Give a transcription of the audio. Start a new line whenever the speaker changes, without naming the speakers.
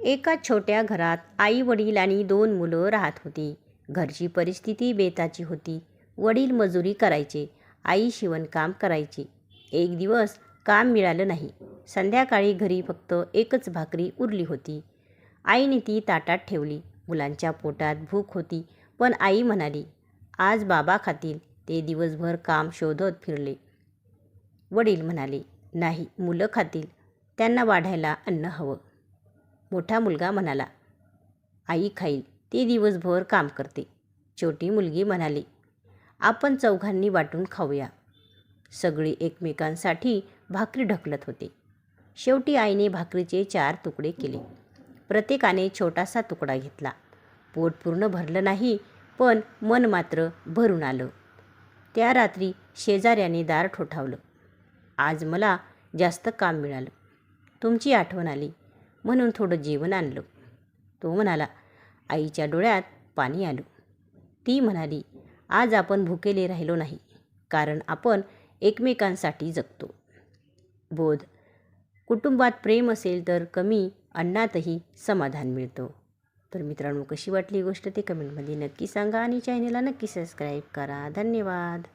एका छोट्या घरात आई वडील आणि 2 मुलं राहत होती. घरची परिस्थिती बेताची होती. वडील मजुरी करायचे, आई शिवणकाम करायची. एक दिवस काम मिळालं नाही. संध्याकाळी घरी फक्त एकच भाकरी उरली होती. आईने ती ताटात ठेवली. मुलांच्या पोटात भूक होती, पण आई म्हणाली, आज बाबा खातील. ते दिवसभर काम शोधत फिरले. वडील म्हणाले, नाही, मुलं खातील. त्यांना वाढायला अन्न हवं. मोठा मुलगा म्हणाला, आई खाईल. ती दिवसभर काम करते. छोटी मुलगी म्हणाली, आपण चौघांनी वाटून खाऊया. सगळे एकमेकांसाठी भाकरी ढकलत होते. शेवटी आईने भाकरीचे 4 तुकडे केले. प्रत्येकाने छोटासा तुकडा घेतला. पोट पूर्ण भरलं नाही, पण मन मात्र भरून आलं. त्या रात्री शेजाऱ्याने दार ठोठावलं. आज मला जास्त काम मिळालं. तुमची आठवण आली म्हणून थोडं जेवण आणलं. तो म्हणाला, आईच्या डोळ्यात पाणी आलं. ती म्हणाली, आज आपण भुकेले राहिलो नाही, कारण आपण एकमेकांसाठी जगतो. बोध: कुटुंबात प्रेम असेल तर कमी अन्नातही समाधान मिळतं. तर मित्रांनो, कशी वाटली गोष्ट ते कमेंटमध्ये नक्की सांगा आणि चॅनलला नक्की सबस्क्राईब करा. धन्यवाद.